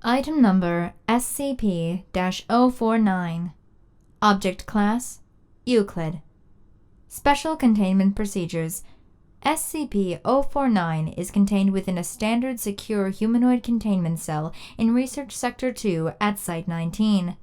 Item number SCP-049. Object Class Euclid. Special Containment Procedures. SCP-049 is contained within a standard secure humanoid containment cell in Research Sector 2 at Site-19.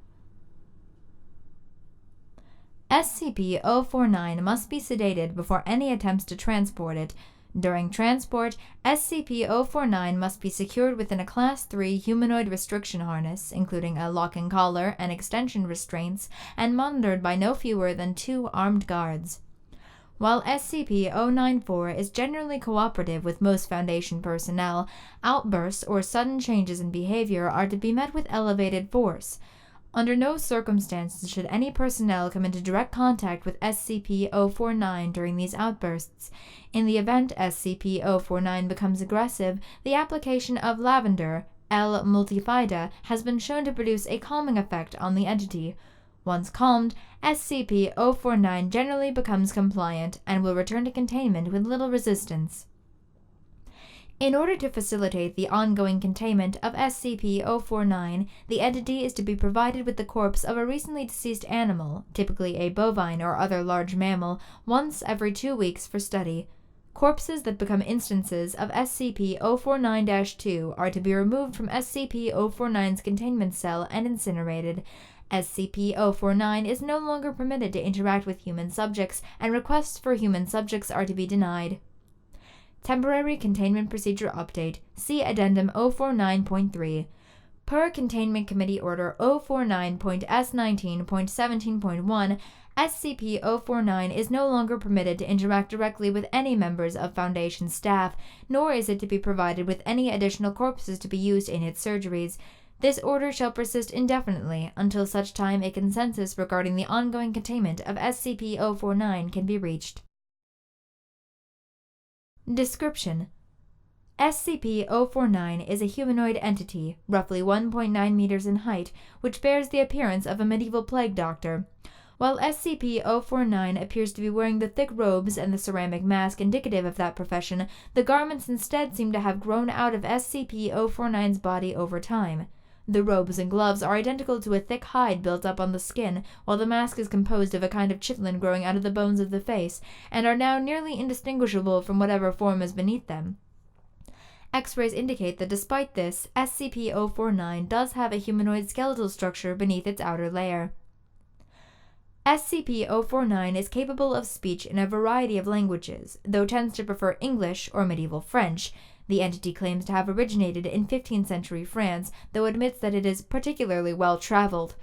SCP-049 must be sedated before any attempts to transport it. During transport, SCP-049 must be secured within a Class 3 humanoid restriction harness, including a locking collar and extension restraints, and monitored by no fewer than 2 armed guards. While SCP-094 is generally cooperative with most Foundation personnel, outbursts or sudden changes in behavior are to be met with elevated force. Under no circumstances should any personnel come into direct contact with SCP-049 during these outbursts. In the event SCP-049 becomes aggressive, the application of lavender, L. multifida, has been shown to produce a calming effect on the entity. Once calmed, SCP-049 generally becomes compliant and will return to containment with little resistance. In order to facilitate the ongoing containment of SCP-049, the entity is to be provided with the corpse of a recently deceased animal, typically a bovine or other large mammal, once every 2 weeks for study. Corpses that become instances of SCP-049-2 are to be removed from SCP-049's containment cell and incinerated. SCP-049 is no longer permitted to interact with human subjects, and requests for human subjects are to be denied. Temporary Containment Procedure Update. See Addendum 049.3. Per Containment Committee Order 049.S19.17.1, SCP-049 is no longer permitted to interact directly with any members of Foundation staff, nor is it to be provided with any additional corpses to be used in its surgeries. This order shall persist indefinitely until such time a consensus regarding the ongoing containment of SCP-049 can be reached. Description: SCP-049 is a humanoid entity, roughly 1.9 meters in height, which bears the appearance of a medieval plague doctor. While SCP-049 appears to be wearing the thick robes and the ceramic mask indicative of that profession, the garments instead seem to have grown out of SCP-049's body over time. The robes and gloves are identical to a thick hide built up on the skin, while the mask is composed of a kind of chitin growing out of the bones of the face, and are now nearly indistinguishable from whatever form is beneath them. X-rays indicate that despite this, SCP-049 does have a humanoid skeletal structure beneath its outer layer. SCP-049 is capable of speech in a variety of languages, though tends to prefer English or medieval French. The entity claims to have originated in 15th century France, though admits that it is particularly well traveled.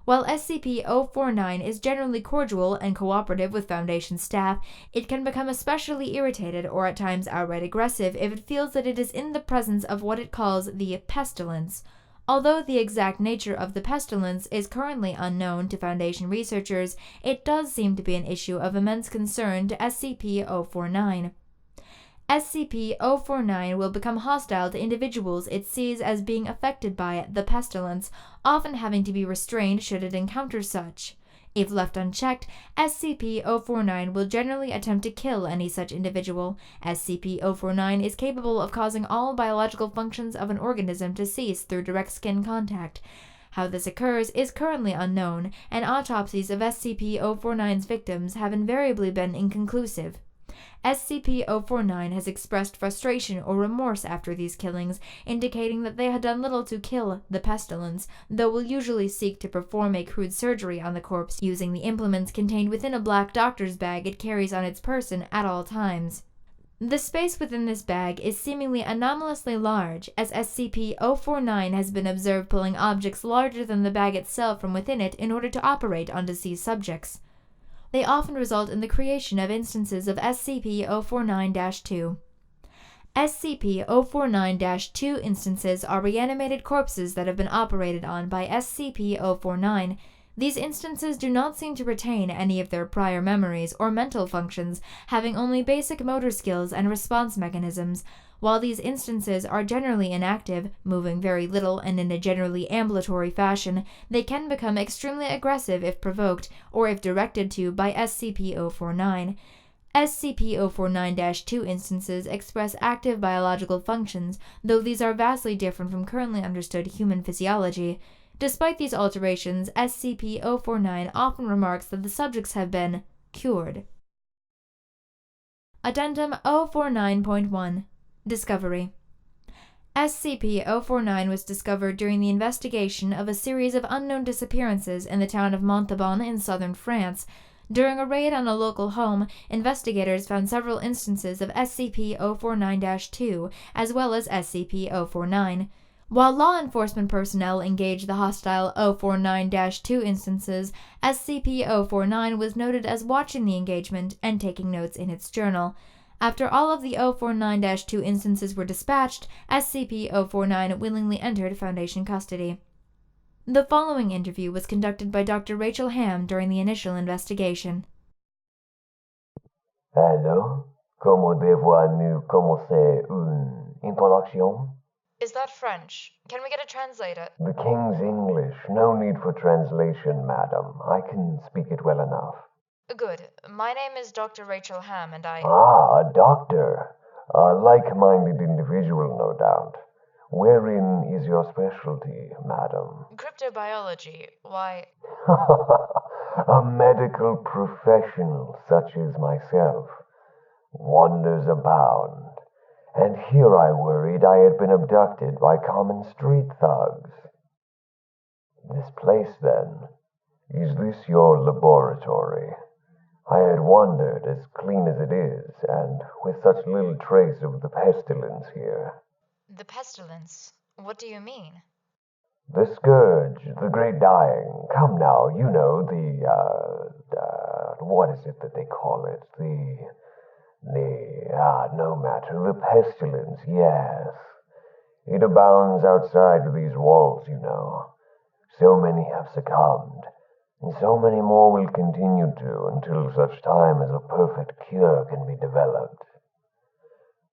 While SCP-049 is generally cordial and cooperative with Foundation staff, it can become especially irritated or at times outright aggressive if it feels that it is in the presence of what it calls the pestilence. Although the exact nature of the pestilence is currently unknown to Foundation researchers, it does seem to be an issue of immense concern to SCP-049. SCP-049 will become hostile to individuals it sees as being affected by the pestilence, often having to be restrained should it encounter such. If left unchecked, SCP-049 will generally attempt to kill any such individual. SCP-049 is capable of causing all biological functions of an organism to cease through direct skin contact. How this occurs is currently unknown, and autopsies of SCP-049's victims have invariably been inconclusive. SCP-049 has expressed frustration or remorse after these killings, indicating that they had done little to kill the pestilence, though will usually seek to perform a crude surgery on the corpse using the implements contained within a black doctor's bag it carries on its person at all times. The space within this bag is seemingly anomalously large, as SCP-049 has been observed pulling objects larger than the bag itself from within it in order to operate on deceased subjects. They often result in the creation of instances of SCP-049-2. SCP-049-2 instances are reanimated corpses that have been operated on by SCP-049. These instances do not seem to retain any of their prior memories or mental functions, having only basic motor skills and response mechanisms. While these instances are generally inactive, moving very little and in a generally ambulatory fashion, they can become extremely aggressive if provoked or if directed to by SCP-049. SCP-049-2 instances express active biological functions, though these are vastly different from currently understood human physiology. Despite these alterations, SCP-049 often remarks that the subjects have been cured. Addendum 049.1 Discovery SCP-049 was discovered during the investigation of a series of unknown disappearances in the town of Montauban in southern France. During a raid on a local home, investigators found several instances of SCP-049-2 as well as SCP-049. While law enforcement personnel engaged the hostile 049-2 instances, SCP-049 was noted as watching the engagement and taking notes in its journal. After all of the 049-2 instances were dispatched, SCP-049 willingly entered Foundation custody. The following interview was conducted by Dr. Rachel Ham during the initial investigation. Alors, comment devons-nous commencer une introduction? Is that French? Can we get a translator? The King's English. No need for translation, madam. I can speak it well enough. Good. My name is Dr. Rachel Ham, and I... Ah, a doctor. A like-minded individual, no doubt. Wherein is your specialty, madam? Cryptobiology. Why... A medical professional such as myself. Wonders abound. And here I worried I had been abducted by common street thugs. This place, then, is this your laboratory? I had wondered, as clean as it is, and with such little trace of the pestilence here. The pestilence? What do you mean? The scourge, the great dying. Come now, you know, what is it that they call it? No matter. The pestilence, yes. It abounds outside these walls, you know. So many have succumbed, and so many more will continue to until such time as a perfect cure can be developed.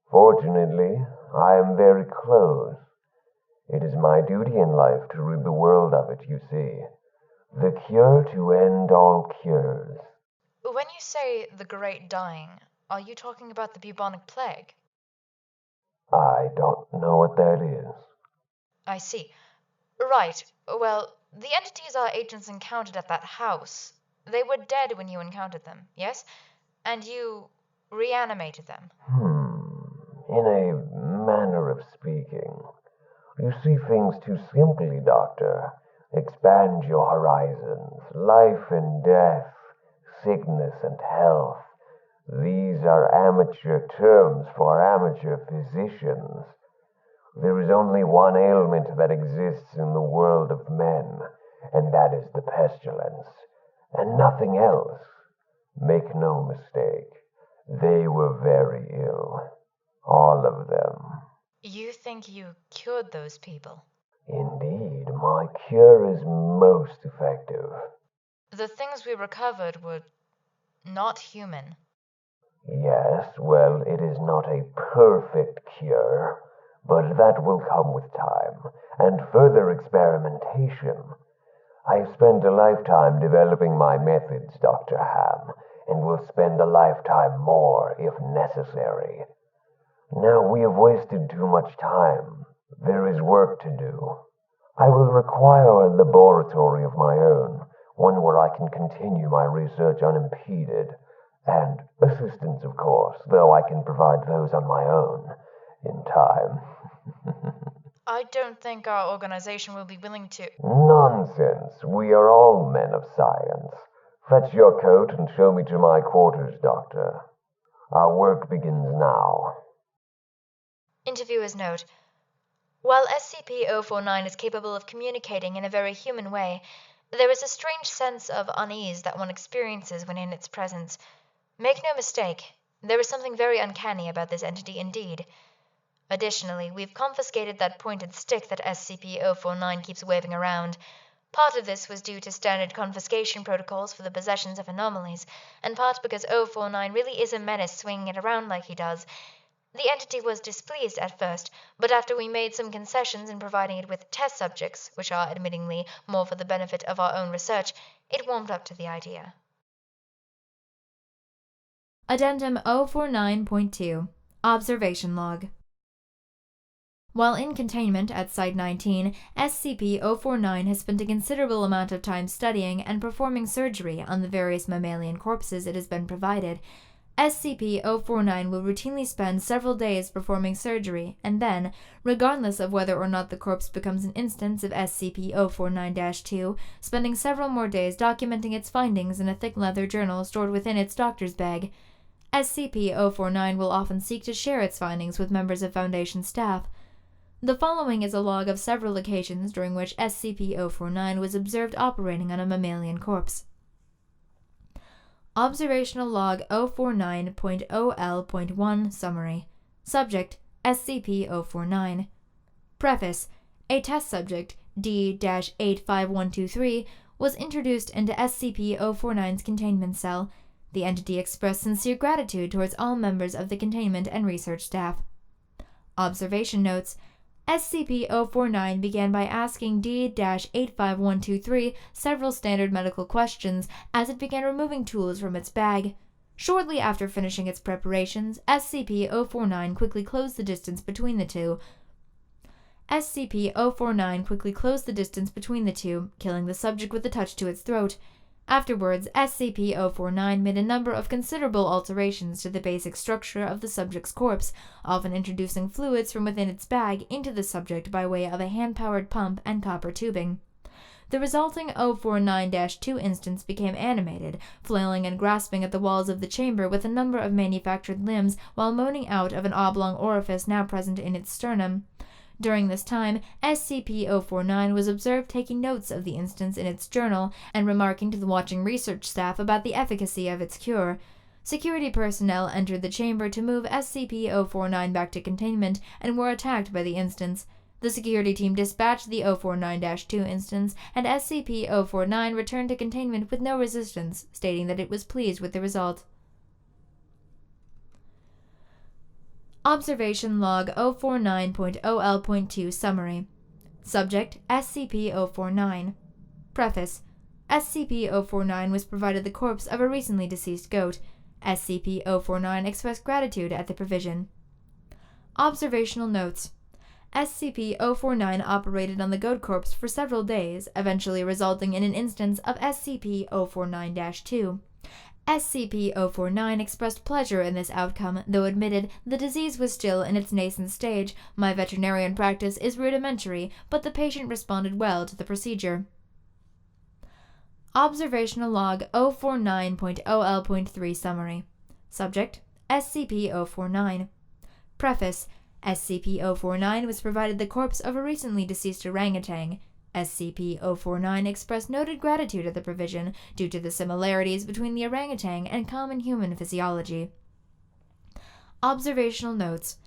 Fortunately, I am very close. It is my duty in life to rid the world of it, you see. The cure to end all cures. When you say the Great Dying, are you talking about the bubonic plague? I don't know what that is. I see. Right. Well, the entities our agents encountered at that house, they were dead when you encountered them, yes? And you reanimated them. In a manner of speaking. You see things too simply, Doctor. Expand your horizons. Life and death, sickness and health. These are amateur terms for amateur physicians. There is only one ailment that exists in the world of men, and that is the pestilence, and nothing else. Make no mistake, they were very ill. All of them. You think you cured those people? Indeed, my cure is most effective. The things we recovered were not human. Yes, well, it is not a perfect cure, but that will come with time, and further experimentation. I have spent a lifetime developing my methods, Dr. Ham, and will spend a lifetime more if necessary. Now we have wasted too much time. There is work to do. I will require a laboratory of my own, one where I can continue my research unimpeded, and assistance, of course, though I can provide those on my own, in time. I don't think our organization will be willing to... Nonsense. We are all men of science. Fetch your coat and show me to my quarters, Doctor. Our work begins now. Interviewer's note. While SCP-049 is capable of communicating in a very human way, there is a strange sense of unease that one experiences when in its presence. Make no mistake, there is something very uncanny about this entity indeed. Additionally, we've confiscated that pointed stick that SCP-049 keeps waving around. Part of this was due to standard confiscation protocols for the possessions of anomalies, and part because 049 really is a menace swinging it around like he does. The entity was displeased at first, but after we made some concessions in providing it with test subjects, which are admittingly more for the benefit of our own research, it warmed up to the idea. Addendum 049.2 Observation Log. While in containment at Site 19, SCP-049 has spent a considerable amount of time studying and performing surgery on the various mammalian corpses it has been provided. SCP-049 will routinely spend several days performing surgery, and then, regardless of whether or not the corpse becomes an instance of SCP-049-2, spending several more days documenting its findings in a thick leather journal stored within its doctor's bag. SCP-049 will often seek to share its findings with members of Foundation staff. The following is a log of several occasions during which SCP-049 was observed operating on a mammalian corpse. Observational Log 049.0L.1 Summary. Subject: SCP-049. Preface: a test subject, D-85123, was introduced into SCP-049's containment cell. The entity expressed sincere gratitude towards all members of the containment and research staff. Observation Notes: SCP-049 began by asking D-85123 several standard medical questions as it began removing tools from its bag. Shortly after finishing its preparations, SCP-049 quickly closed the distance between the two. Killing the subject with a touch to its throat. Afterwards, SCP-049 made a number of considerable alterations to the basic structure of the subject's corpse, often introducing fluids from within its bag into the subject by way of a hand-powered pump and copper tubing. The resulting 049-2 instance became animated, flailing and grasping at the walls of the chamber with a number of manufactured limbs while moaning out of an oblong orifice now present in its sternum. During this time, SCP-049 was observed taking notes of the instance in its journal and remarking to the watching research staff about the efficacy of its cure. Security personnel entered the chamber to move SCP-049 back to containment and were attacked by the instance. The security team dispatched the 049-2 instance, and SCP-049 returned to containment with no resistance, stating that it was pleased with the result. Observation Log 049.0L.2 Summary. Subject: SCP-049. Preface: SCP-049 was provided the corpse of a recently deceased goat. SCP-049 expressed gratitude at the provision. Observational Notes: SCP-049 operated on the goat corpse for several days, eventually resulting in an instance of SCP-049-2. SCP-049 expressed pleasure in this outcome, though admitted the disease was still in its nascent stage. My veterinarian practice is rudimentary, but the patient responded well to the procedure. Observational Log 049.0L.3 Summary. Subject: SCP-049. Preface: SCP-049 was provided the corpse of a recently deceased orangutan. SCP-049 expressed noted gratitude at the provision due to the similarities between the orangutan and common human physiology. Observational Notes: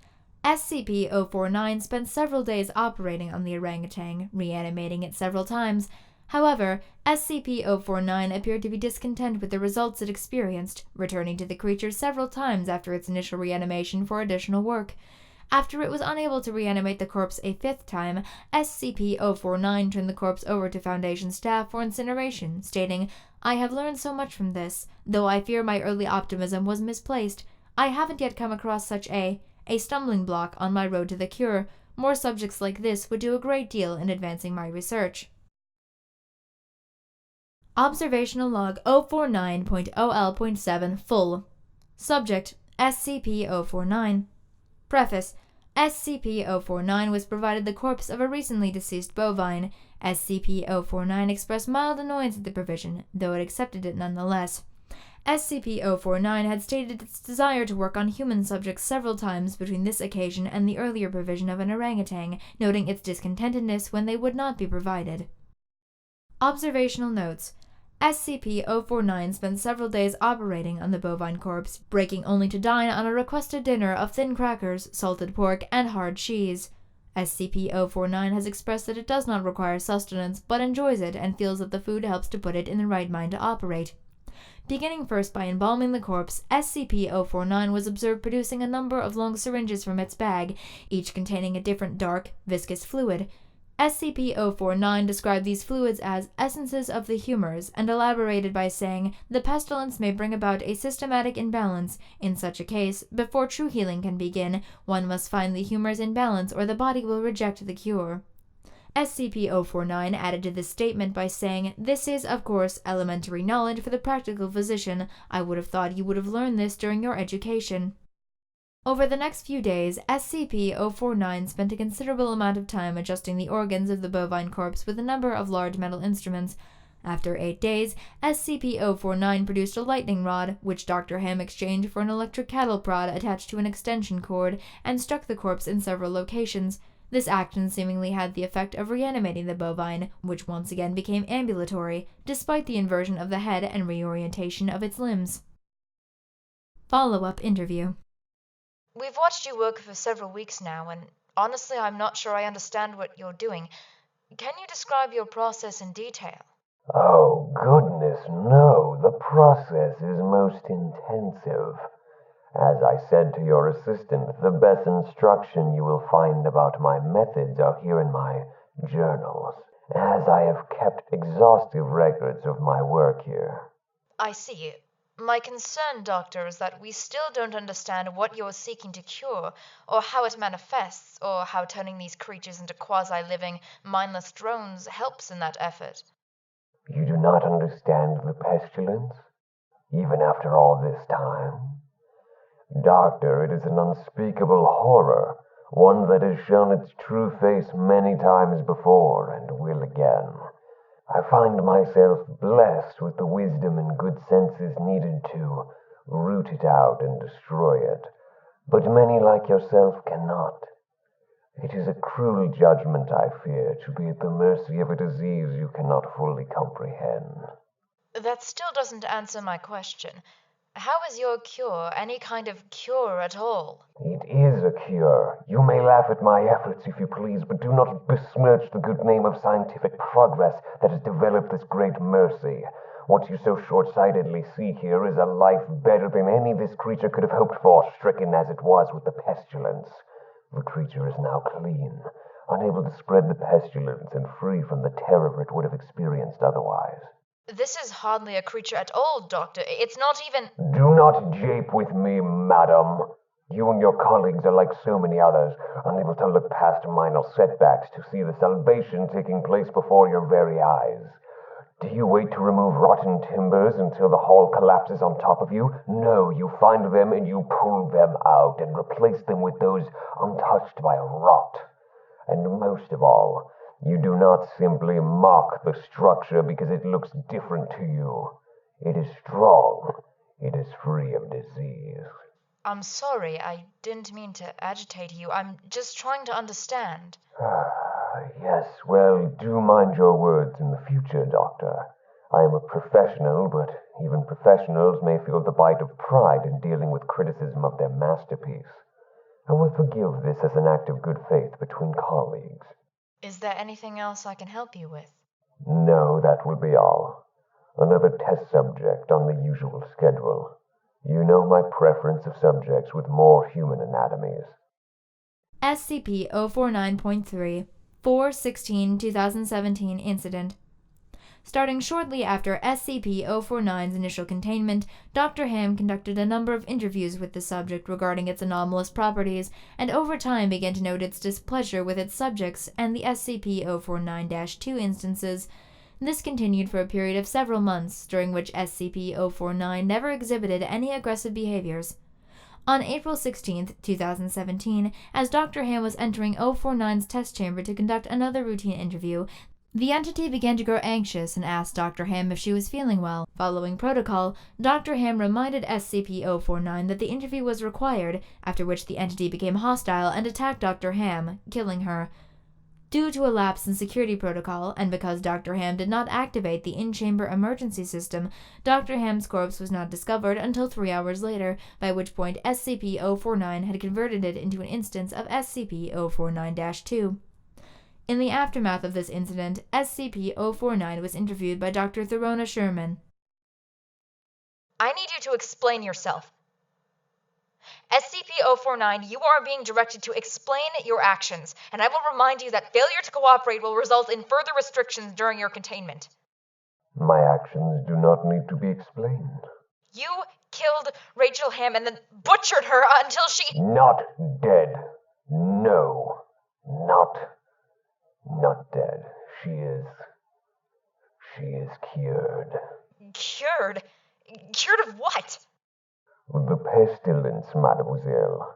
SCP-049 spent several days operating on the orangutan, reanimating it several times. However, SCP-049 appeared to be discontent with the results it experienced, returning to the creature several times after its initial reanimation for additional work. After it was unable to reanimate the corpse a fifth time, SCP-049 turned the corpse over to Foundation staff for incineration, stating, "I have learned so much from this. Though I fear my early optimism was misplaced, I haven't yet come across such a stumbling block on my road to the cure. More subjects like this would do a great deal in advancing my research." Observational Log 049.0L.7 Full. Subject: SCP-049. Preface: SCP-049 was provided the corpse of a recently deceased bovine. SCP-049 expressed mild annoyance at the provision, though it accepted it nonetheless. SCP-049 had stated its desire to work on human subjects several times between this occasion and the earlier provision of an orangutan, noting its discontentedness when they would not be provided. Observational Notes: SCP-049 spent several days operating on the bovine corpse, breaking only to dine on a requested dinner of thin crackers, salted pork, and hard cheese. SCP-049 has expressed that it does not require sustenance, but enjoys it and feels that the food helps to put it in the right mind to operate. Beginning first by embalming the corpse, SCP-049 was observed producing a number of long syringes from its bag, each containing a different dark, viscous fluid. SCP-049 described these fluids as essences of the humors and elaborated by saying the pestilence may bring about a systematic imbalance. In such a case, before true healing can begin, one must find the humors in balance or the body will reject the cure. SCP-049 added to this statement by saying, "This is, of course, elementary knowledge for the practical physician. I would have thought you would have learned this during your education." Over the next few days, SCP-049 spent a considerable amount of time adjusting the organs of the bovine corpse with a number of large metal instruments. After 8 days, SCP-049 produced a lightning rod, which Dr. Ham exchanged for an electric cattle prod attached to an extension cord, and struck the corpse in several locations. This action seemingly had the effect of reanimating the bovine, which once again became ambulatory, despite the inversion of the head and reorientation of its limbs. Follow-up interview. We've watched you work for several weeks now, and honestly, I'm not sure I understand what you're doing. Can you describe your process in detail? Oh, goodness, no. The process is most intensive. As I said to your assistant, the best instruction you will find about my methods are here in my journals, as I have kept exhaustive records of my work here. I see. My concern, Doctor, is that we still don't understand what you're seeking to cure, or how it manifests, or how turning these creatures into quasi-living, mindless drones helps in that effort. You do not understand the pestilence? Even after all this time? Doctor, it is an unspeakable horror, one that has shown its true face many times before and will again. I find myself blessed with the wisdom and good senses needed to root it out and destroy it, but many like yourself cannot. It is a cruel judgment, I fear, to be at the mercy of a disease you cannot fully comprehend. That still doesn't answer my question. How is your cure any kind of cure at all? It is a cure. You may laugh at my efforts if you please, but do not besmirch the good name of scientific progress that has developed this great mercy. What you so short-sightedly see here is a life better than any this creature could have hoped for, stricken as it was with the pestilence. The creature is now clean, unable to spread the pestilence and free from the terror it would have experienced otherwise. This is hardly a creature at all, Doctor. It's not even... Do not jape with me, madam. You and your colleagues are like so many others, unable to look past minor setbacks to see the salvation taking place before your very eyes. Do you wait to remove rotten timbers until the hall collapses on top of you? No, you find them and you pull them out and replace them with those untouched by rot. And most of all, you do not simply mock the structure because it looks different to you. It is strong. It is free of disease. I'm sorry, I didn't mean to agitate you. I'm just trying to understand. Yes, well, do mind your words in the future, Doctor. I am a professional, but even professionals may feel the bite of pride in dealing with criticism of their masterpiece. I will forgive this as an act of good faith between colleagues. Is there anything else I can help you with? No, that will be all. Another test subject on the usual schedule. You know my preference of subjects with more human anatomies. SCP-049.3 4/16/2017 Incident. Starting shortly after SCP-049's initial containment, Dr. Ham conducted a number of interviews with the subject regarding its anomalous properties, and over time began to note its displeasure with its subjects and the SCP-049-2 instances. This continued for a period of several months, during which SCP-049 never exhibited any aggressive behaviors. On April 16, 2017, as Dr. Ham was entering 049's test chamber to conduct another routine interview, the entity began to grow anxious and asked Dr. Ham if she was feeling well. Following protocol, Dr. Ham reminded SCP-049 that the interview was required, after which the entity became hostile and attacked Dr. Ham, killing her. Due to a lapse in security protocol, and because Dr. Ham did not activate the in-chamber emergency system, Dr. Ham's corpse was not discovered until 3 hours later, by which point SCP-049 had converted it into an instance of SCP-049-2. In the aftermath of this incident, SCP-049 was interviewed by Dr. TheDrag0n100. I need you to explain yourself. SCP-049, you are being directed to explain your actions, and I will remind you that failure to cooperate will result in further restrictions during your containment. My actions do not need to be explained. You killed Rachel Ham and then butchered her until she... Not dead. No. Not dead. She is cured. Cured? Cured of what? The pestilence, mademoiselle.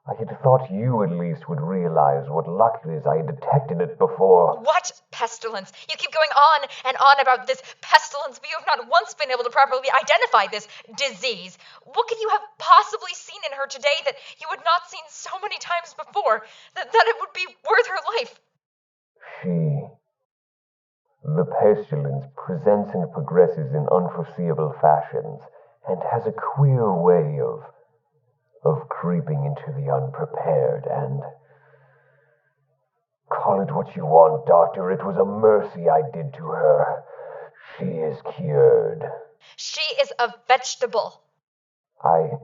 I had thought you at least would realize what luck it is I had detected it before. What pestilence? You keep going on and on about this pestilence, but you have not once been able to properly identify this disease. What could you have possibly seen in her today that you had not seen so many times before, that it would be worth her life? The pestilence presents and progresses in unforeseeable fashions, and has a queer way of creeping into the unprepared, and call it what you want, Doctor. It was a mercy I did to her. She is cured. She is a vegetable. I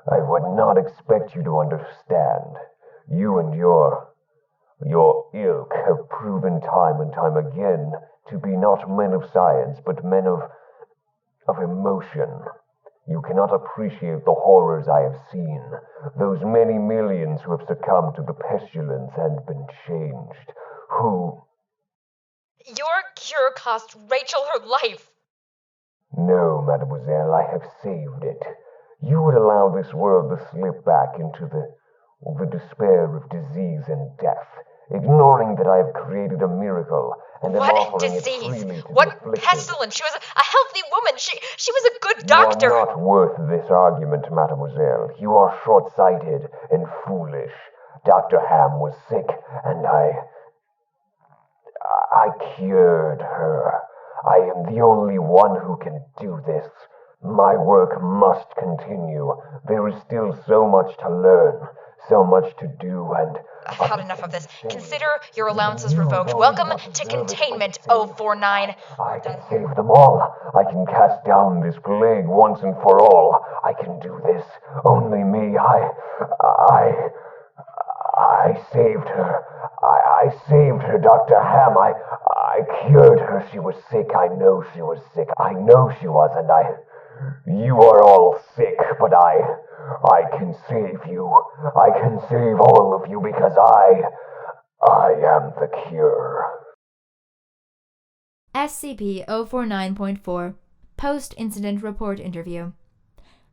would not expect you to understand. You and your ilk have proven time and time again to be not men of science, but men of emotion. You cannot appreciate the horrors I have seen, those many millions who have succumbed to the pestilence and been changed, who... Your cure cost Rachel her life. No, mademoiselle, I have saved it. You would allow this world to slip back into the despair of disease and death, ignoring that I have created a miracle and am offering it freely to What the afflicted. pestilence? She was a healthy woman. She was a good doctor. You are not worth this argument, mademoiselle. You are short-sighted and foolish. Dr. Ham was sick, and I cured her. I am the only one who can do this. My work must continue. There is still so much to learn, so much to do, and... I've had enough of this. Consider your allowances revoked. Welcome to Containment 049. I can save them all. I can cast down this plague once and for all. I can do this. Only me. I saved her. I saved her, Dr. Ham. I cured her. She was sick. I know she was sick. I know she was, and you are all sick, but I can save you. I can save all of you because I am the cure. SCP-049.4 Post-Incident Report Interview.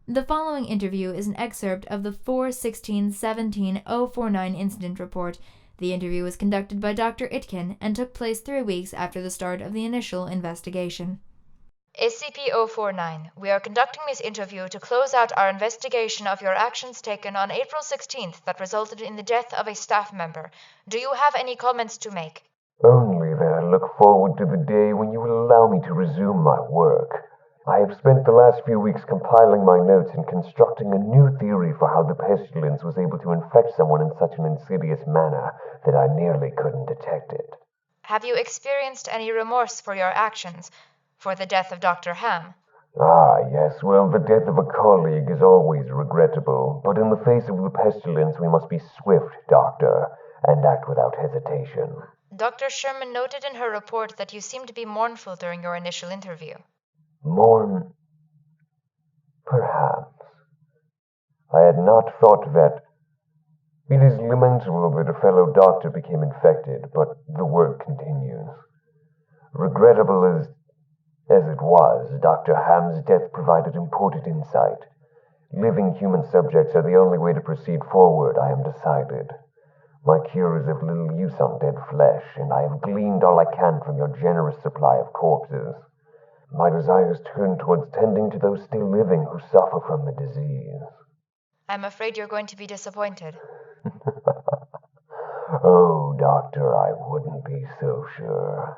The following interview is an excerpt of the 4/16/17-049 Incident Report. The interview was conducted by Dr. Itkin and took place 3 weeks after the start of the initial investigation. SCP-049, we are conducting this interview to close out our investigation of your actions taken on April 16th that resulted in the death of a staff member. Do you have any comments to make? Only that I look forward to the day when you will allow me to resume my work. I have spent the last few weeks compiling my notes and constructing a new theory for how the pestilence was able to infect someone in such an insidious manner that I nearly couldn't detect it. Have you experienced any remorse for your actions? For the death of Dr. Ham? Ah, yes. Well, the death of a colleague is always regrettable, but in the face of the pestilence, we must be swift, Doctor, and act without hesitation. Dr. Sherman noted in her report that you seemed to be mournful during your initial interview. Mourn? Perhaps. I had not thought that. It is lamentable that a fellow doctor became infected, but the work continues. Regrettable as it was, Dr. Ham's death provided important insight. Living human subjects are the only way to proceed forward, I am decided. My cure is of little use on dead flesh, and I have gleaned all I can from your generous supply of corpses. My desires turn towards tending to those still living who suffer from the disease. I'm afraid you're going to be disappointed. Oh, Doctor, I wouldn't be so sure.